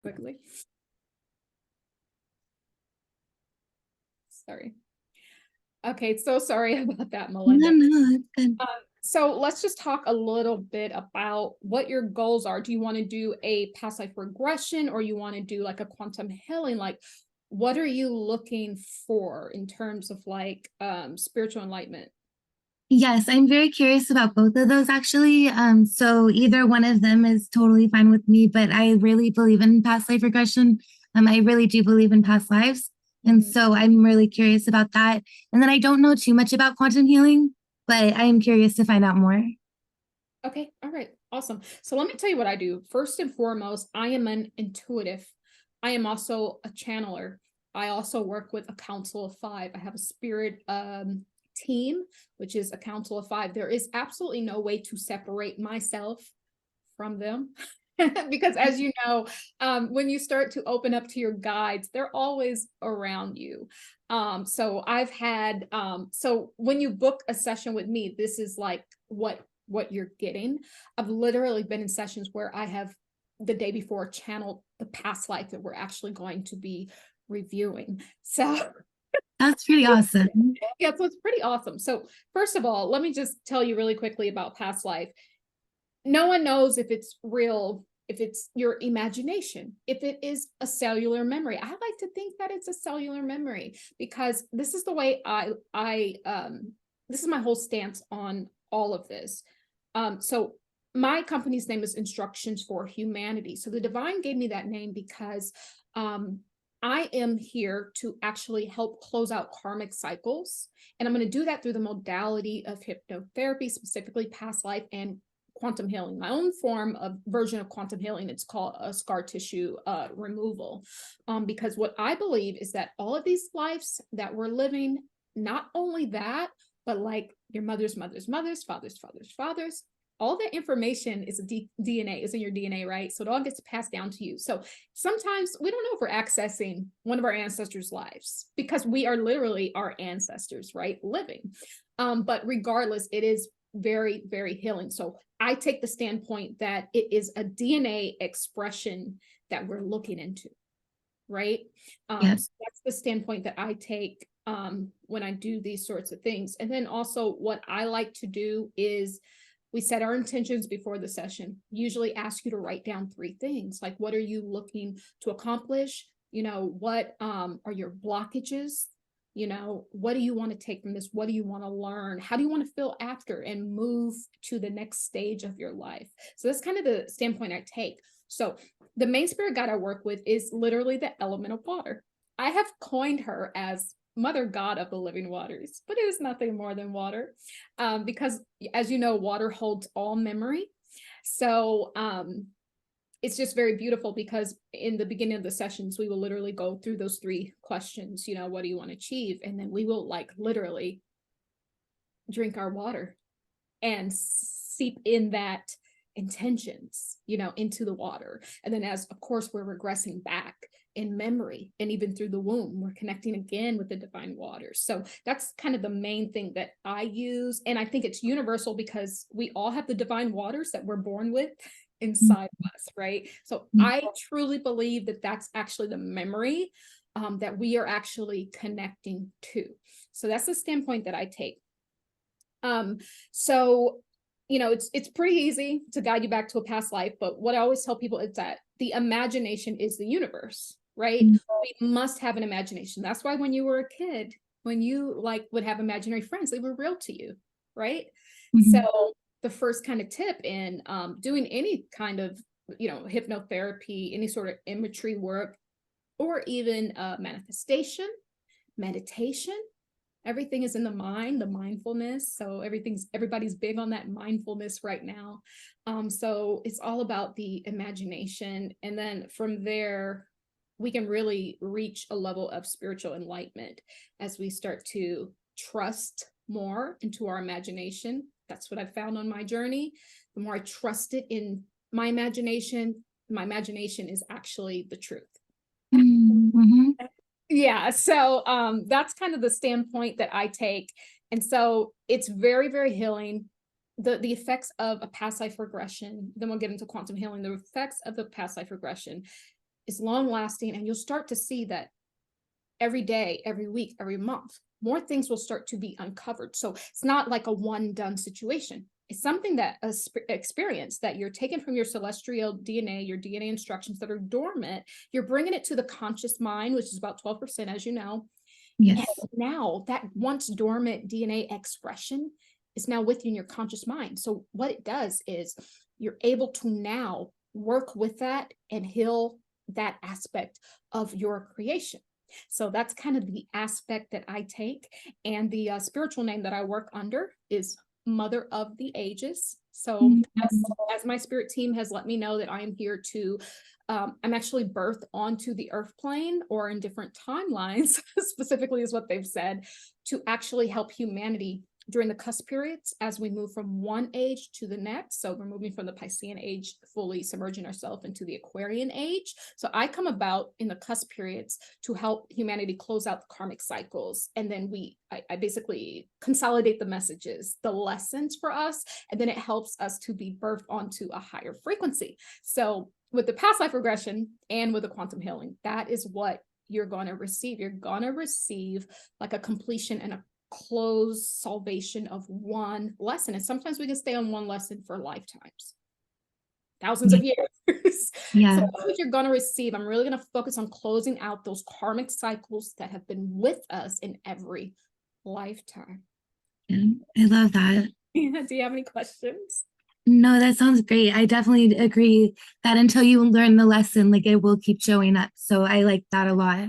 quickly. Sorry. Okay, so sorry about that, Melinda. No, it's good. So let's just talk a little bit about what your goals are. Do you want to do a past life regression, or you want to do like a quantum healing? Like, what are you looking for in terms of like spiritual enlightenment? Yes, I'm very curious about both of those actually. So either one of them is totally fine with me, but I really believe in past life regression. I really do believe in past lives. And so I'm really curious about that. And then I don't know too much about quantum healing, but I am curious to find out more. Okay, all right, awesome. So let me tell you what I do. First and foremost, I am an intuitive. I am also a channeler. I also work with a council of five. I have a spirit team, which is a council of five. There is absolutely no way to separate myself from them. Because as you know, when you start to open up to your guides, they're always around you. So I've had, so when you book a session with me, this is like what you're getting. I've literally been in sessions where I have the day before channeled the past life that we're actually going to be reviewing. So That's pretty awesome. yeah, so it's pretty awesome. So first of all, let me just tell you really quickly about past life. No one knows if it's real, if it's your imagination, if it is a cellular memory. I like to think that it's a cellular memory, because this is the way this is my whole stance on all of this. So my company's name is Instructions for Humanity. So the divine gave me that name because I am here to actually help close out karmic cycles. And I'm going to do that through the modality of hypnotherapy, specifically past life and quantum healing, my own form of version of quantum healing. It's called a scar tissue removal. Because what I believe is that all of these lives that we're living, not only that, but like your mother's mother's mothers, fathers, fathers, fathers, all that information is DNA, is in your DNA, right? So it all gets passed down to you. So sometimes we don't know if we're accessing one of our ancestors' lives, because we are literally our ancestors, right? Living. But regardless, it is very, very healing. So I take the standpoint that it is a DNA expression that we're looking into, right? Yep. So that's the standpoint that I take when I do these sorts of things. And then also what I like to do is we set our intentions before the session, usually ask you to write down 3 things. Like, what are you looking to accomplish? You know, what are your blockages? You know, what do you want to take from this? What do you want to learn? How do you want to feel after and move to the next stage of your life? So that's kind of the standpoint I take. So the main spirit guide I work with is literally the element of water. I have coined her as mother god of the living waters, but it is nothing more than water, because as you know, water holds all memory. So it's just very beautiful, because in the beginning of the sessions, we will literally go through those 3 questions. You know, what do you want to achieve? And then we will like literally drink our water and seep in that intentions, you know, into the water. And then as of course we're regressing back in memory, and even through the womb, we're connecting again with the divine waters. So that's kind of the main thing that I use. And I think it's universal, because we all have the divine waters that we're born with inside of us, right? So I truly believe that that's actually the memory that we are actually connecting to. So that's the standpoint that I take. So, you know, it's pretty easy to guide you back to a past life, but what I always tell people is that the imagination is the universe, right? We must have an imagination. That's why when you were a kid, when you like would have imaginary friends, they were real to you, right? So the first kind of tip in doing any kind of, you know, hypnotherapy, any sort of imagery work, or even manifestation, meditation, everything is in the mind, the mindfulness. So everybody's big on that mindfulness right now. So it's all about the imagination. And then from there, we can really reach a level of spiritual enlightenment as we start to trust more into our imagination. That's what I've found on my journey. The more I trust it in my imagination is actually the truth. Yeah, so that's kind of the standpoint that I take. And so it's very, very healing. The effects of a past life regression, then we'll get into quantum healing, the effects of the past life regression. is long lasting, and you'll start to see that every day, every week, every month, more things will start to be uncovered. So it's not like a one done situation. It's something that experience that you're taking from your celestial DNA, your DNA instructions that are dormant. You're bringing it to the conscious mind, which is about 12%, as you know. Yes. And now that once dormant DNA expression is now with you in your conscious mind. So what it does is you're able to now work with that and heal that aspect of your creation. So that's kind of the aspect that I take. And the spiritual name that I work under is Mother of the Ages. So as my spirit team has let me know that I am here to, I'm actually birthed onto the earth plane, or in different timelines, specifically is what they've said, to actually help humanity during the cusp periods as we move from one age to the next. So we're moving from the Piscean age, fully submerging ourselves into the Aquarian age. So I come about in the cusp periods to help humanity close out the karmic cycles. And then I basically consolidate the messages, the lessons for us, and then it helps us to be birthed onto a higher frequency. So with the past life regression and with the quantum healing, that is what you're going to receive. You're going to receive like a completion and a close salvation of one lesson. And sometimes we can stay on one lesson for lifetimes, thousands of years. Yeah. So that's what you're going to receive. I'm really going to focus on closing out those karmic cycles that have been with us in every lifetime. Yeah, I love that. Yeah. Do you have any questions? No, that sounds great. I definitely agree that until you learn the lesson, like it will keep showing up. So I like that a lot.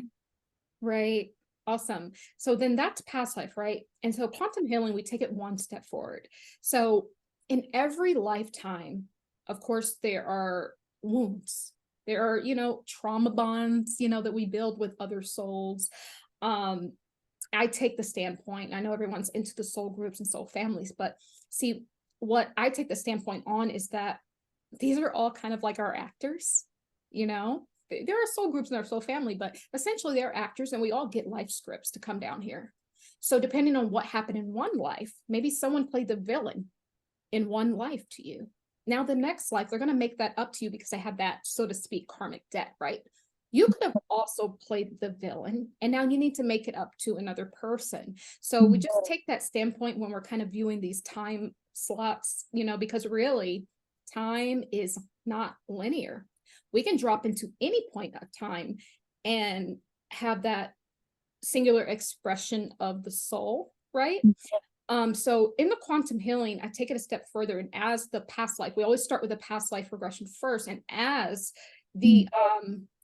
Right. Awesome. So then that's past life, right? And so quantum healing, we take it one step forward. So in every lifetime, of course, there are wounds. There are, trauma bonds, that we build with other souls. I take the standpoint, I know everyone's into the soul groups and soul families, but see, what I take the standpoint on is that these are all kind of like our actors, there are soul groups in our soul family, but essentially they're actors, and we all get life scripts to come down here. So depending on what happened in one life, maybe someone played the villain in one life to you. Now the next life, they're going to make that up to you because they have that, so to speak, karmic debt, right? You could have also played the villain, and now you need to make it up to another person. So we just take that standpoint when we're kind of viewing these time slots, because really time is not linear. We can drop into any point of time and have that singular expression of the soul, right? So in the quantum healing, I take it a step further, and as the past life, we always start with the past life regression first, and as the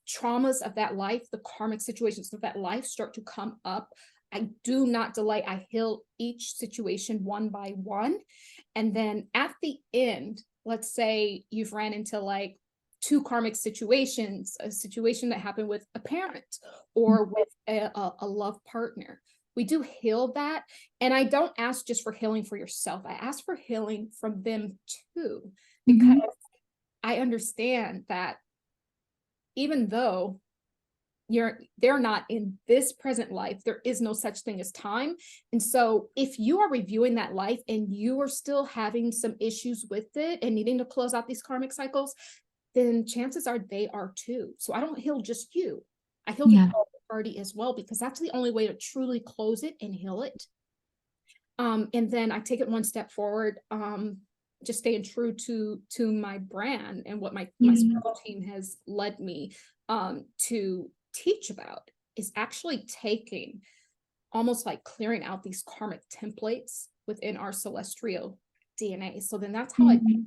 traumas of that life, the karmic situations of that life start to come up, I do not delay. I heal each situation one by one. And then at the end, let's say you've ran into like two karmic situations, a situation that happened with a parent or with a love partner. We do heal that. And I don't ask just for healing for yourself. I ask for healing from them too, because I understand that even though they're not in this present life, there is no such thing as time. And so if you are reviewing that life and you are still having some issues with it and needing to close out these karmic cycles, then chances are they are too. So I don't heal just you. I heal the party as well, because that's the only way to truly close it and heal it. And then I take it one step forward, just staying true to my brand and what my spiritual team has led me to teach about, is actually taking, almost like clearing out these karmic templates within our celestial DNA. So then that's how I do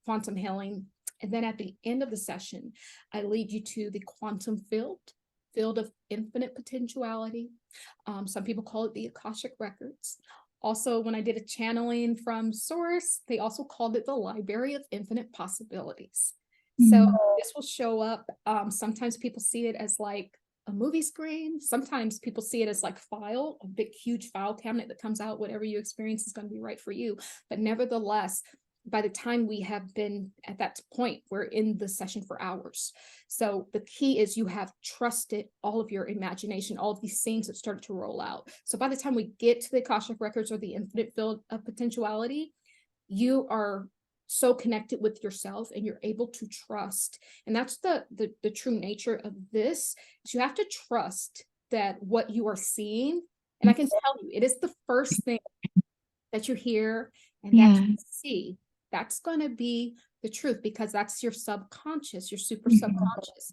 quantum healing. And then at the end of the session, I lead you to the quantum field of infinite potentiality. Some people call it the Akashic Records. Also, when I did a channeling from Source, they also called it the Library of Infinite Possibilities. So this will show up. Sometimes people see it as like a movie screen. Sometimes people see it as like file, a big, huge file cabinet that comes out. Whatever you experience is going to be right for you. But nevertheless, by the time we have been at that point, we're in the session for hours. So the key is you have trusted all of your imagination, all of these things that started to roll out. So by the time we get to the Akashic Records or the infinite field of potentiality, you are so connected with yourself, and you're able to trust. And that's the true nature of this, is you have to trust that what you are seeing, and I can tell you, it is the first thing that you hear and that Yeah. you see. That's going to be the truth, because that's your subconscious, your super Mhm. subconscious.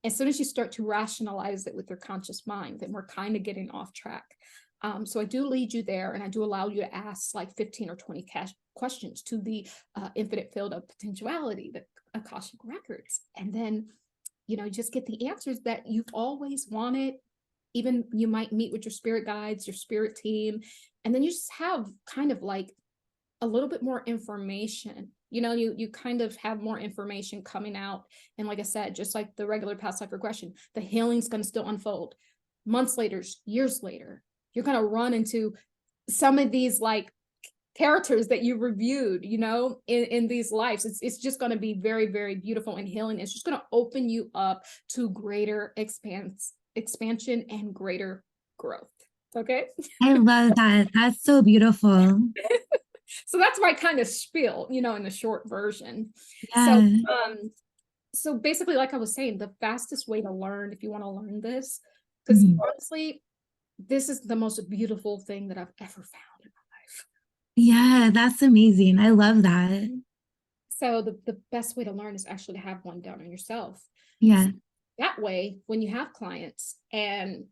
As soon as you start to rationalize it with your conscious mind, then we're kind of getting off track. So I do lead you there, and I do allow you to ask like 15 or 20 questions to the infinite field of potentiality, the Akashic records. And then, you know, just get the answers that you've always wanted. Even you might meet with your spirit guides, your spirit team, and then you just have kind of like a little bit more information. You know, you kind of have more information coming out. And like I said, just like the regular past life regression, the healing's going to still unfold months later, years later. You're going to run into some of these like characters that you reviewed, you know, in these lives. It's just going to be very, very beautiful, and healing. It's just going to open you up to greater expansion and greater growth. Okay. I love that. That's so beautiful. So that's my kind of spiel, you know, in the short version. So Yeah. so basically, like I was saying, the fastest way to learn, if you want to learn this, because Mhm. honestly, this is the most beautiful thing that I've ever found in my life. Yeah, that's amazing. I love that. So the best way to learn is actually to have one done on yourself. Yeah. That way, when you have clients and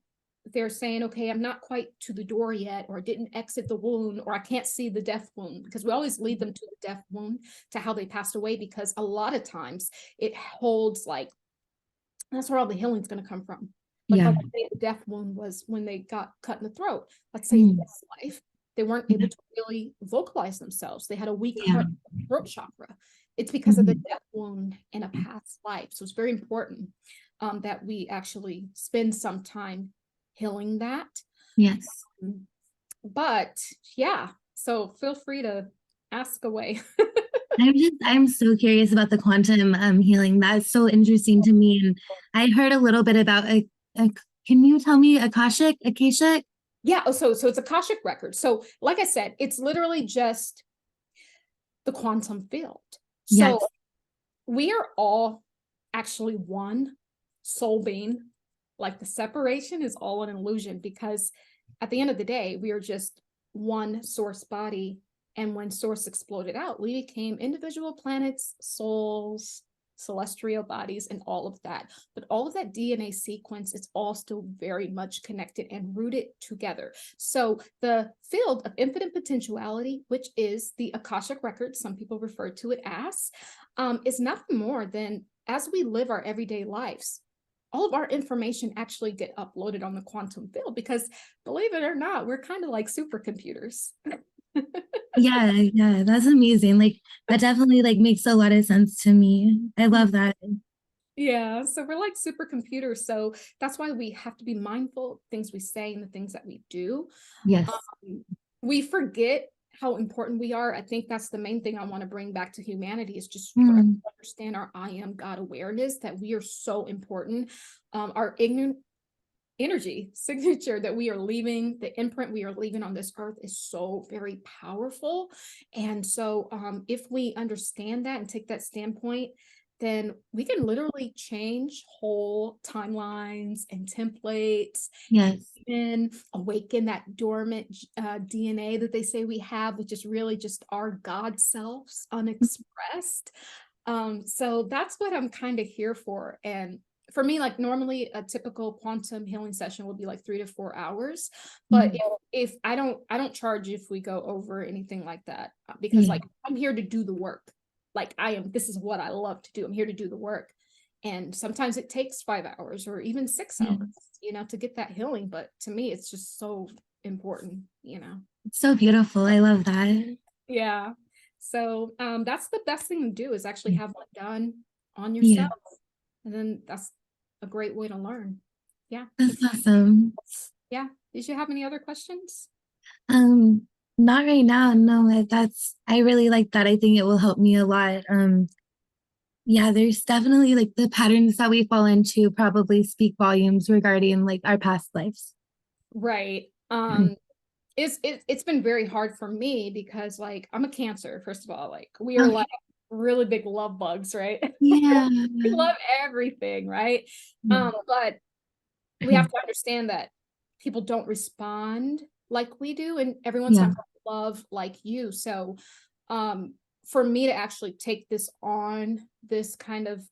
they're saying, okay, I'm not quite to the door yet, or I didn't exit the wound, or I can't see the death wound, because we always lead them to the death wound, to how they passed away, because a lot of times it holds like, that's where all the healing is going to come from. Like, Yeah. let's say the death wound was when they got cut in the throat. Let's say in Mm. this life, they weren't able to really vocalize themselves. They had a weak Yeah. throat chakra. It's because of the Mhm. death wound in a past life. So it's very important that we actually spend some time healing that. Yes. But yeah, so feel free to ask away. I'm so curious about the quantum healing. That's so interesting to me. And I heard a little bit about a can you tell me Akashic? Yeah, so it's Akashic record. So like I said, it's literally just the quantum field. Yes. So we are all actually one soul being. Like, the separation is all an illusion, because at the end of the day, we are just one source body. And when source exploded out, we became individual planets, souls, celestial bodies, and all of that. But all of that DNA sequence, it's all still very much connected and rooted together. So the field of infinite potentiality, which is the Akashic record, some people refer to it as, is nothing more than, as we live our everyday lives, all of our information actually get uploaded on the quantum field, because believe it or not, we're kind of like supercomputers. Yeah, yeah, that's amazing. Like that definitely like makes a lot of sense to me. I love that. Yeah, so we're like supercomputers. So that's why we have to be mindful of things we say and the things that we do. Yes. We forget how important we are. I think that's the main thing I want to bring back to humanity, is just for us Mm. to understand our I am God awareness, that we are so important. Our ignorant energy signature that we are leaving, the imprint we are leaving on this earth, is so very powerful. And so if we understand that and take that standpoint, then we can literally change whole timelines and templates, Yes. and awaken that dormant DNA that they say we have, which is really just our God selves unexpressed. So that's what I'm kind of here for. And for me, like, normally a typical quantum healing session would be like 3 to 4 hours. But Mhm. if I don't charge if we go over anything like that, because Yeah. like, I'm here to do the work. Like, this is what I love to do. I'm here to do the work. And sometimes it takes 5 hours or even 6 Yeah. hours, you know, to get that healing. But to me, it's just so important, you know. It's so beautiful. I love that. Yeah. So that's the best thing to do, is actually have one done on Yeah. yourself. And then that's a great way to learn. Yeah. That's awesome. Yeah. Did you have any other questions? Um, Not right now. No, I really like that. I think it will help me a lot. Yeah, there's definitely like the patterns that we fall into probably speak volumes regarding like our past lives. Right. Mhm. It's been very hard for me because like I'm a Cancer, first of all. Like we are like really big love bugs, right? Yeah. We love everything, right? Yeah. But we have to understand that people don't respond like we do, and everyone's Yeah. not gonna love like you. So for me to actually take this on, this kind of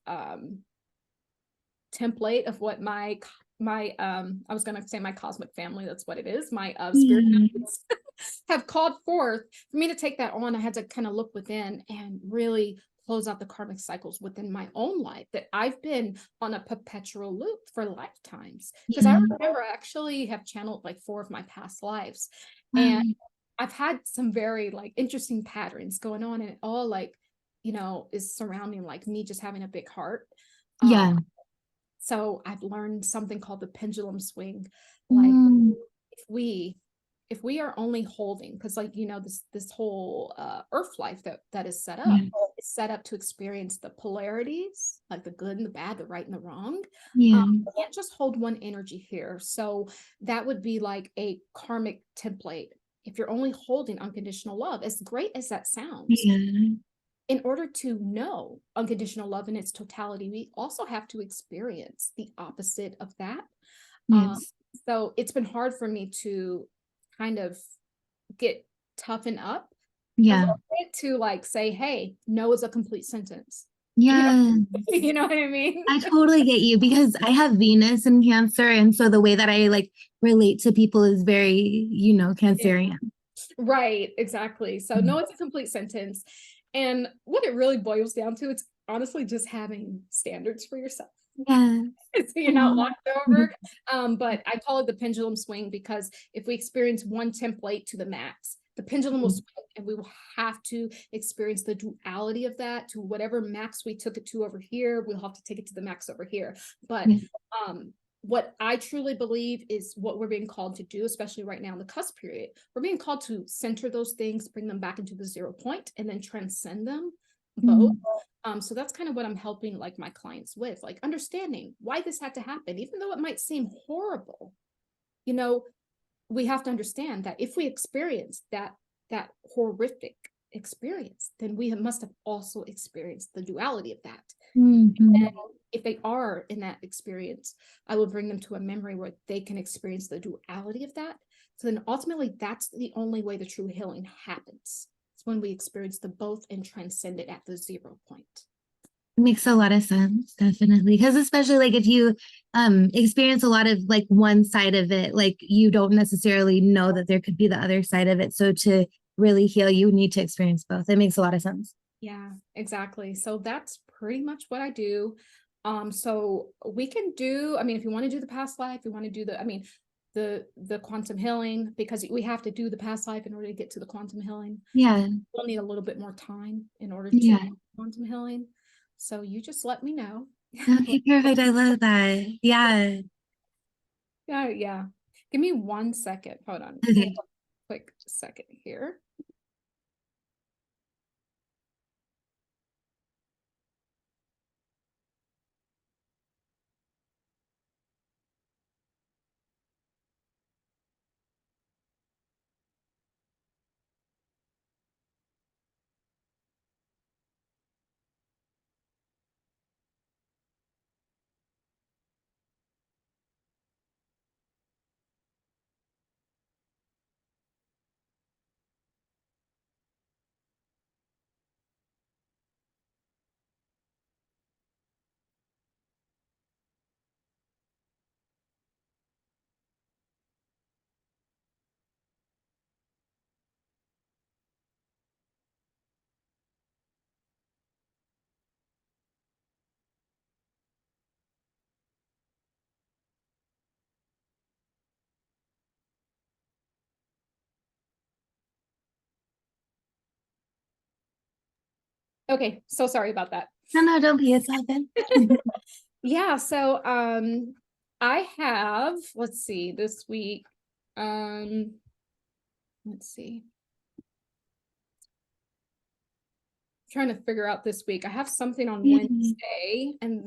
template of what my I was gonna say my cosmic family, that's what it is, my spirit Yeah. guides have called forth. For me to take that on, I had to kind of look within and really close out the karmic cycles within my own life that I've been on a perpetual loop for lifetimes. Because I Yeah. remember I actually have channeled like 4 of my past lives, and Wow. I've had some very like interesting patterns going on, and it all like, is surrounding like me just having a big heart. um Yeah. so I've learned something called the pendulum swing. Like Mm. if we if we are only holding, because like this whole earth life that Yeah. is set up to experience the polarities, like the good and the bad, the right and the wrong. Yeah. We can't just hold one energy here. So that would be like a karmic template. If you're only holding unconditional love, as great as that sounds, Yeah. in order to know unconditional love in its totality, we also have to experience the opposite of that. Um, Yes. so it's been hard for me to kind of get toughen up a Yeah. little bit to like say, hey, no is a complete sentence. You know, Yeah. you know what I mean? I totally get you because I have Venus in Cancer. And so the way that I like relate to people is very, Yeah. Cancerian. Right, exactly. So no, it's a complete sentence. And what it really boils down to, it's honestly just having standards for yourself. Yeah. So you're not Mhm. locked over. But I call it the pendulum swing because if we experience one template to the max, the pendulum will swing and we will have to experience the duality of that to whatever max we took it to over here. We'll have to take it to the max over here. But Yeah. what I truly believe is what we're being called to do, especially right now in the cusp period. We're being called to center those things, bring them back into the 0 point, and then transcend them both. Mhm. So that's kind of what I'm helping like my clients with, like understanding why this had to happen, even though it might seem horrible. You know, we have to understand that if we experience that horrific experience, then we must have also experienced the duality of that. And Mhm. if they are in that experience, I will bring them to a memory where they can experience the duality of that. So then ultimately, that's the only way the true healing happens. It's when we experience the both and transcend it at the 0 point. It makes a lot of sense, definitely. Because especially like if you experience a lot of like one side of it, like you don't necessarily know that there could be the other side of it. So to really heal, you need to experience both. It makes a lot of sense. Yeah, exactly. So that's pretty much what I do. So we can do, I mean, if you want to do the past life, you want to do the quantum healing, because we have to do the past life in order to get to the quantum healing. Yeah. We'll need a little bit more time in order to Yeah. do quantum healing. So you just let me know. Okay, perfect. I love that. Yeah. Yeah, yeah. Give me 1 second. Hold on. Okay. Quick second here. Okay, so sorry about that. No, don't be. It's all good. Yeah, so I have, let's see, this week, let's see. Trying to figure out this week. I have something on Yeah. Wednesday and